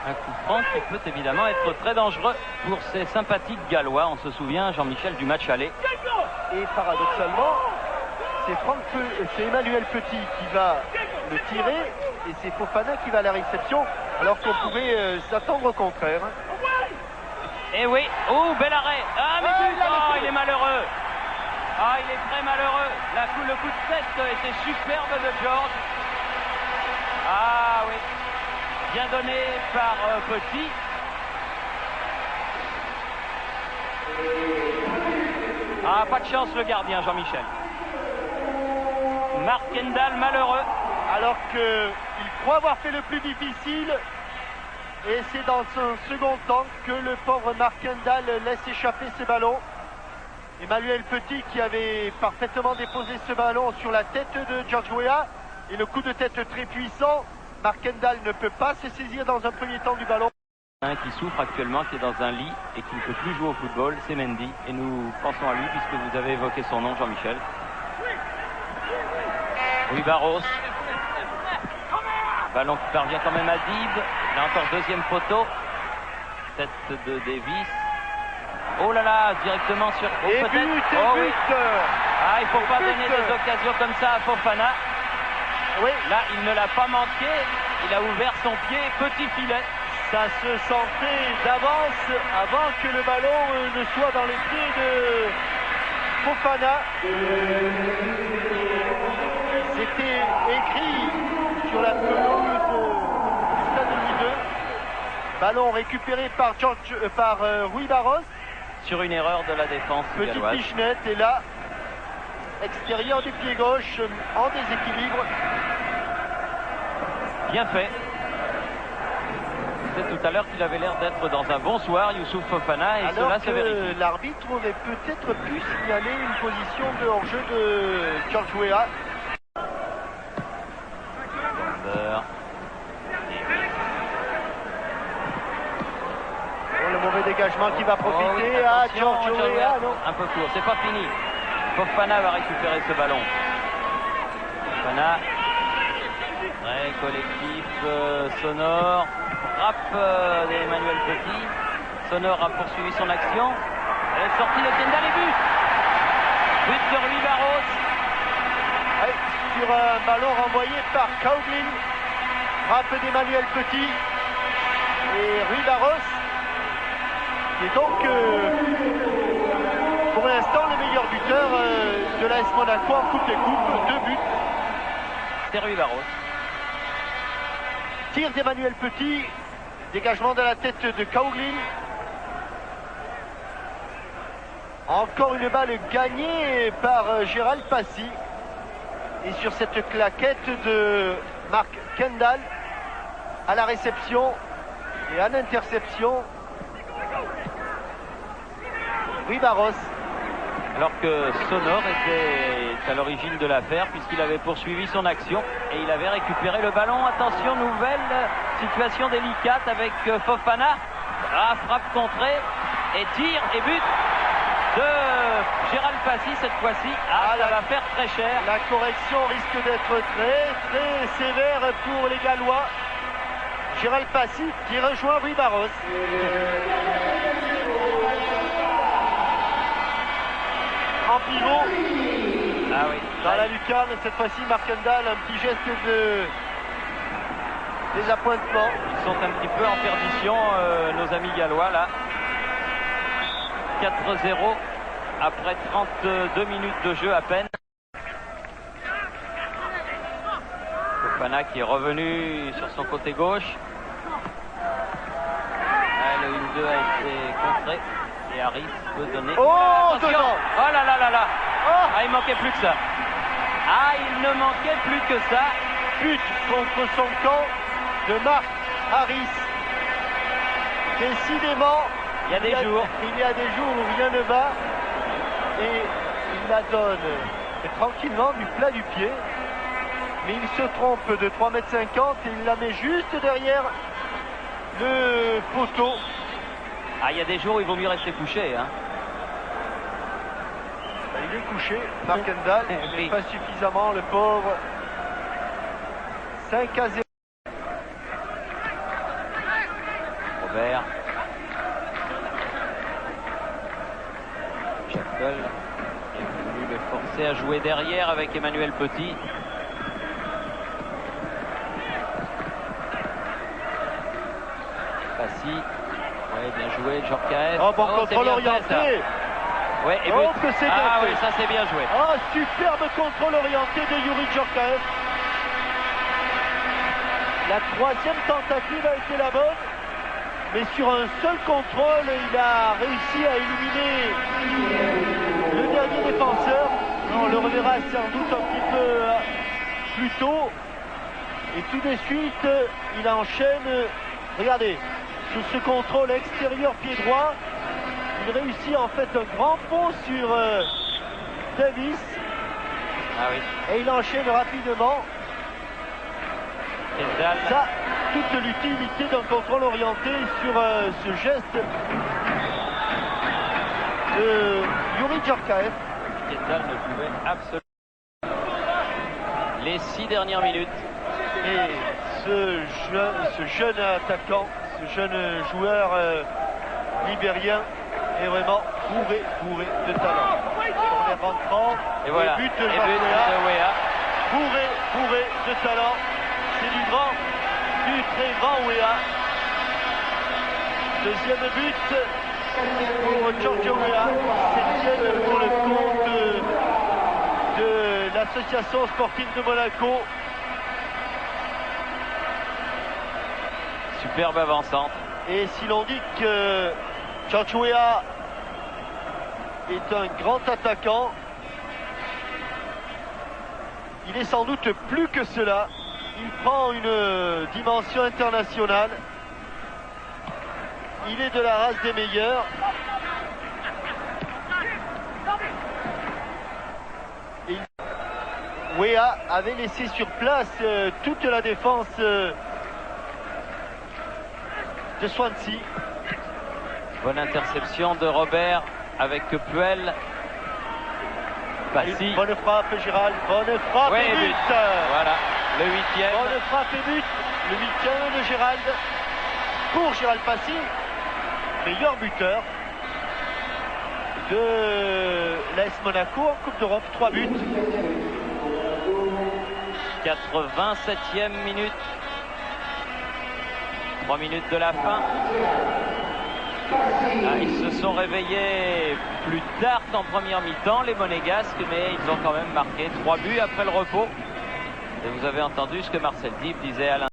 Un coup franc qui peut évidemment être très dangereux pour ces sympathiques Gallois. On se souvient, Jean-Michel, du match aller. Et paradoxalement, c'est Emmanuel Petit qui va le tirer et c'est Fofana qui va à la réception, alors qu'on pouvait s'attendre au contraire. Et oui, oh, bel arrêt. Ah, mais il est malheureux. Ah, il est très malheureux. Le coup de tête était superbe de George. Ah oui, bien donné par Petit. Ah, pas de chance le gardien, Jean-Michel. Mark Kendall malheureux. Alors qu'il croit avoir fait le plus difficile. Et c'est dans un second temps que le pauvre Mark Kendall laisse échapper ce ballon. Emmanuel Petit qui avait parfaitement déposé ce ballon sur la tête de George Weah. Et le coup de tête très puissant. Mark Kendall ne peut pas se saisir dans un premier temps du ballon. Un qui souffre actuellement, qui est dans un lit et qui ne peut plus jouer au football, c'est Mendy. Et nous pensons à lui puisque vous avez évoqué son nom, Jean-Michel. Rui Barros. Ballon qui parvient quand même à Dib. Là encore deuxième poteau. Tête de Davis. Oh là là, directement sur... Oh, et but, oh, but. Oui. Ah, il ne faut pas donner des occasions comme ça à Fofana. Oui. Là, il ne l'a pas manqué. Il a ouvert son pied, petit filet. Ça se sentait d'avance avant que le ballon ne soit dans les pieds de Fofana. C'était écrit sur la pelouse du stade Louis II. Ballon récupéré par Rui Barros. Sur une erreur de la défense Petite pichenette et là, extérieur du pied gauche en déséquilibre. Bien fait. C'est tout à l'heure qu'il avait l'air d'être dans un bon soir, Youssouf Fofana, et alors cela se vérifie. L'arbitre aurait peut-être pu signaler une position de hors-jeu de George Weah. Le mauvais dégagement qui va profiter à George Weah. Un peu court, c'est pas fini. Fofana va récupérer ce ballon. Fofana, très collectif, sonore. Frappe d'Emmanuel Petit. Sonore a poursuivi son action. Elle est sortie de Kendall et but. But de Rui Barros. Ouais, sur un ballon renvoyé par Kauglin. Frappe d'Emmanuel Petit. Et Rui Barros, qui est donc pour l'instant le meilleur buteur de l'AS Monaco en Coupe des Coupes. 2 buts. C'est Rui Barros. Tir d'Emmanuel Petit. Dégagement de la tête de Kauglin. Encore une balle gagnée par Gérald Passy. Et sur cette claquette de Mark Kendall à la réception et à l'interception, Rui Barros. Alors que Sonore était à l'origine de l'affaire puisqu'il avait poursuivi son action et il avait récupéré le ballon. Attention, nouvelle situation délicate avec Fofana. Ah, frappe contrée et tir et but de Gérald Passy cette fois-ci. Ah, ça va faire très cher. La correction risque d'être très sévère pour les Gallois. Gérald Passy qui rejoint Rui Barros. En pivot. Ah oui. Dans la lucarne, cette fois-ci Mark Kendall, un petit geste de désappointement. Ils sont un petit peu en perdition, nos amis gallois là. 4-0 après 32 minutes de jeu à peine. Fofana qui est revenu sur son côté gauche. Le 1-2 a été contré. Et Harris peut donner. Oh, attention. Oh là là là là. Ah, il manquait plus que ça. Ah, il ne manquait plus que ça. But contre son camp de Mark Harris. Décidément, il y a des jours où rien ne va. Et il la donne tranquillement du plat du pied. Mais il se trompe de 3,50 m et il la met juste derrière le poteau. Ah, il y a des jours où il vaut mieux rester couché. Hein. Il est couché, Mark Kendall, mais pas suffisamment, le pauvre. 5-0. Robert. Chapel a voulu le forcer à jouer derrière avec Emmanuel Petit. Passy. Ouais, bien joué, Djorkaeff. Oh, bon contrôle orienté. Ouais, et oh, que c'est bien fait. Oui, ça c'est bien joué. Oh, superbe contrôle orienté de Youri Djorkaeff. La troisième tentative a été la bonne, mais sur un seul contrôle, il a réussi à éliminer le dernier défenseur. On le reverra sans doute un petit peu plus tôt. Et tout de suite, il enchaîne. Regardez, sur ce contrôle extérieur pied droit, il réussit en fait un grand pont sur Davis. Ah oui. Et il enchaîne rapidement. Ça, toute l'utilité d'un contrôle orienté sur ce geste de Youri Djorkaeff. Kendall ne pouvait absolument. Les 6 dernières minutes. Et ce jeune attaquant, ce jeune joueur libérien est vraiment bourré de talent. Corner rentrant, et voilà, but de Weah. Bourré de talent. C'est du très grand Weah. Deuxième but pour Giorgio Weah, septième pour le compte de l'association sportive de Monaco. Superbe avant-centre. Et si l'on dit que Giorgio Weah est un grand attaquant, il est sans doute plus que cela. Il prend une dimension internationale. Il est de la race des meilleurs. Et Weah avait laissé sur place toute la défense de Swansea. Bonne interception de Robert avec Puel. Passy. Bonne frappe, Gérald. Bonne frappe, ouais, et but. Voilà, le 8e. Bonne frappe et but. Le 8e de Gérald. Pour Gérald Passy, meilleur buteur de l'AS Monaco en Coupe d'Europe. 3 buts. 87e minute. 3 minutes de la fin. Ah, ils se sont réveillés plus tard en première mi-temps, les Monégasques, mais ils ont quand même marqué 3 buts après le repos. Et vous avez entendu ce que Marcel Diep disait à l'instant.